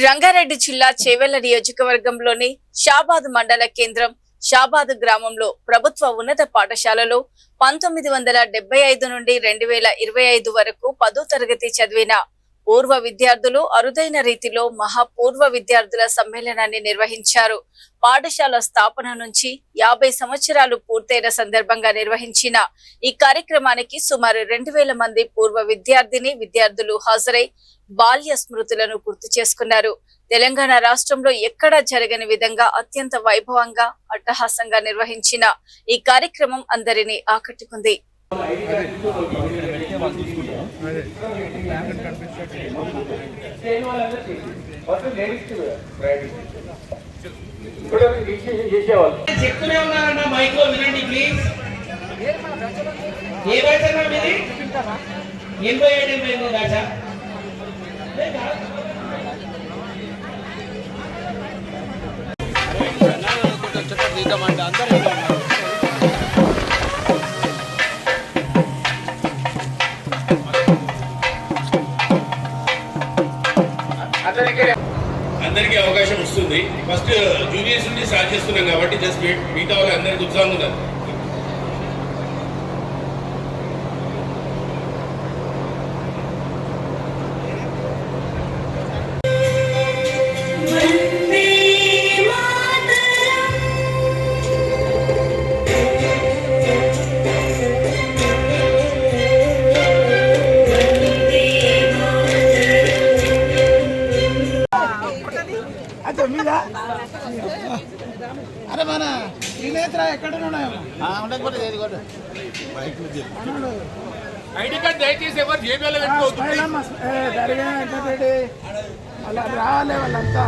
రంగారెడ్డి జిల్లా చేవెళ్ల నియోజకవర్గంలోని షాబాద్ మండల కేంద్రం షాబాద్ గ్రామంలో ప్రభుత్వ ఉన్నత పాఠశాలలో 1975 నుండి 2025 వరకు 10వ తరగతి చదివిన పూర్వ విద్యార్థులు అరుదైన రీతిలో మహాపూర్వ విద్యార్థుల సమ్మేళనాన్ని నిర్వహించారు. పాఠశాల స్థాపన నుంచి 50 సంవత్సరాలు పూర్తయిన సందర్భంగా నిర్వహించిన ఈ కార్యక్రమానికి సుమారు 2000 మంది పూర్వ విద్యార్థులు హాజరై బాల్య స్మృతులను గుర్తు చేసుకున్నారు. తెలంగాణ రాష్ట్రంలో ఎక్కడా జరగని విధంగా అత్యంత వైభవంగా అట్టహాసంగా నిర్వహించిన ఈ కార్యక్రమం అందరినీ ఆకట్టుకుంది. అందరికీ అవకాశం వస్తుంది. ఫస్ట్ జూనియర్స్ నుండి స్టార్ట్ చేస్తున్నాం కాబట్టి జస్ట్ మిగతా వాళ్ళు అందరికి ఉత్సాహంగా ఉన్నారు. అరే మన త్రినేత్ర ఎక్కడ ఐడి కార్డ్ దయచేసి ఎవరు జేబీలో పెట్టుకోవద్దు. అలా రావాలి వాళ్ళంతా.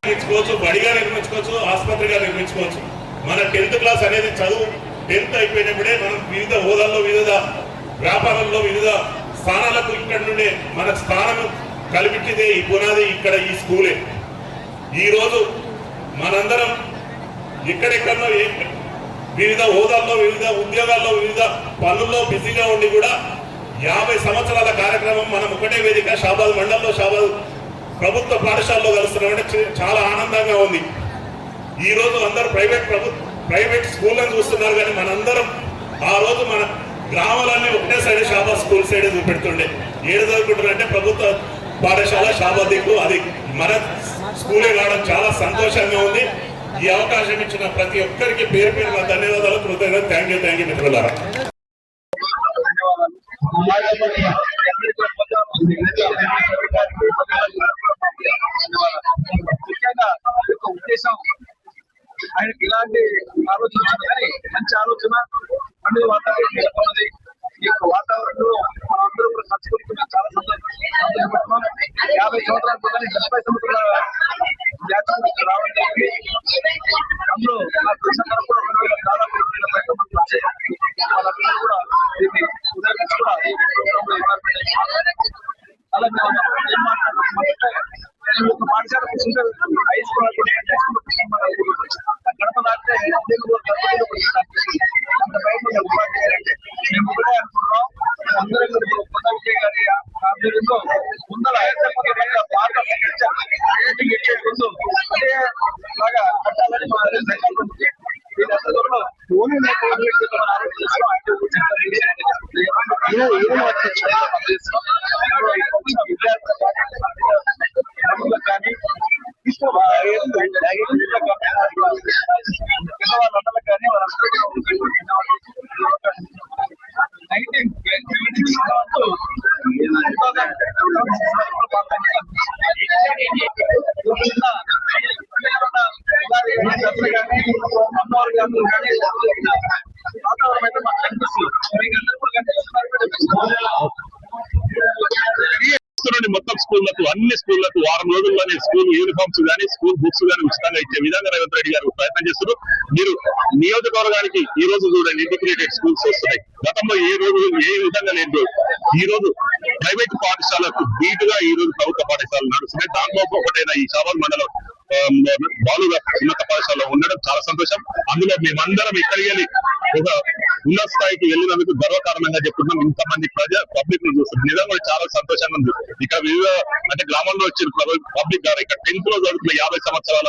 నిర్మించుకోవచ్చు, బడిగా నిర్మించుకోవచ్చు, ఆసుపత్రిగా నిర్మించుకోవచ్చు. మన 10th క్లాస్ అనేది చదువు 10th అయిపోయినప్పుడే మనం వివిధ హోదాల్లో, వివిధ వ్యాపారాల్లో, వివిధ స్థానాలకు ఇక్కడ నుండే మన స్థానం కల్పించేదే ఈ పునాది, ఇక్కడ ఈ స్కూలే. ఈరోజు మనందరం ఎక్కడెక్కడో వివిధ హోదాల్లో, వివిధ ఉద్యోగాల్లో, వివిధ పనుల్లో బిజీగా ఉండి కూడా 50 సంవత్సరాల కార్యక్రమం మనం ఒకటే వేదిక షాబాద్ మండలంలో షాబాద్ ప్రభుత్వ పాఠశాలలో కలుస్తున్నామంటే చాలా ఆనందంగా ఉంది. ఈరోజు అందరూ ప్రైవేట్ స్కూళ్ళని చూస్తున్నారు, కానీ మనందరం ఆ రోజు మన గ్రామాలన్నీ ఒకటే సైడ్ షాబాద్ స్కూల్ సైడ్ చూపెడుతుండే. ఏడు చదువుకుంటారంటే ప్రభుత్వ పాఠశాల షాబాద్ దిక్కు, అది మన స్కూలే కావడం చాలా సంతోషంగా ఉంది. ఈ అవకాశం ఇచ్చిన ప్రతి ఒక్కరికి పేరు పేరు ధన్యవాదాలు, కృతజ్ఞతలు. థ్యాంక్ యూ మిత్రులారా. ముఖ్యంగా ఉద్దేశం ఆయనకి ఇలాంటి ఆలోచన కానీ మంచి ఆలోచన పండుగ వాతావరణం నెలకొన్నది. ఈ యొక్క వాతావరణంలో మనందరూ కూడా పంచుకుంటున్న చాలా సంతోషపడుతున్నాం. 50 సంవత్సరాల క్రితం 70 సంవత్సరాల జాతీయ రావడం జరిగింది. అందులో నా తెలిసినందుకు కూడా దాదాపు 2000 బయట మంది వచ్చాయి. వాళ్ళందరూ కూడా దీన్ని అలాగే ఏం మాట్లాడుతున్నామంటే ఒక పాఠశాల హై స్కూల్ గడప దాటితే అంత బయట ఉపాధ్యాయులంటే మేము ఒకటే అనుకుంటున్నాం. అందరూ కొత్త గారి ఆధ్వర్యంలో ముందర పాత ఇచ్చే ముందు అదే బాగా కట్టాలని మా సంకల్పం ఉంది. దీని ఓన్లీ కానీ అమ్మవారి గారు కానీ వాతావరణం అయితే మాకు కనిపిస్తుంది. మీకు అందరూ కూడా కనిపిస్తున్నారు. మొత్తం స్కూళ్లకు అన్ని స్కూళ్లకు వారం రోజుల్లోనే స్కూల్ యూనిఫామ్స్ గానీ స్కూల్ బుక్స్ గానీ ఉచితంగా ఇచ్చే విధంగా రేవంత్ రెడ్డి గారు ప్రయత్నం చేస్తున్నారు. మీరు నియోజకవర్గానికి ఈ రోజు చూడండి ఇంటిగ్రేటెడ్ స్కూల్స్ వస్తున్నాయి. గతంలో ఏ విధంగా లేదు. ఈ రోజు ప్రైవేట్ పాఠశాలకు బీటుగా ఈ రోజు ప్రభుత్వ పాఠశాలలు నడుస్తున్నాయి. దాంట్లో ఒకటైన ఈ షాబాద్ మండలం బాలుగా ఉన్నత పాఠశాలలో ఉండడం చాలా సంతోషం. అందులో మేమందరం ఇక్కడికి వెళ్ళి ఒక ఉన్నత స్థాయికి వెళ్ళినందుకు గర్వకారణంగా చెప్తున్నాం. ఇంతమంది పబ్లిక్ ను చూస్తున్నాం. నిజంగా చాలా సంతోషంగా ఉంది. ఇక్కడ వివిధ అంటే గ్రామంలో వచ్చిన పబ్లిక్ గారు ఇక్కడ 10th లో చదువుతున్న 50 సంవత్సరాల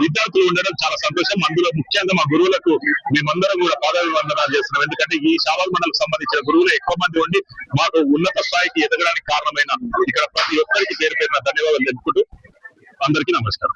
విద్యార్థులు ఉండడం చాలా సంతోషం. అందులో ముఖ్యంగా మా గురువులకు మేమందరం కూడా పాదాభివందనాలు చేస్తున్నాం. ఎందుకంటే ఈ షాబాద్ మండలకు సంబంధించిన గురువులు ఎక్కువ మంది ఉండి మాకు ఉన్నత స్థాయికి ఎదగడానికి కారణమైన ఇక్కడ ప్రతి ఒక్కరికి పేరు పేరున ధన్యవాదాలు తెలుపుకుంటూ అందరికీ నమస్కారం.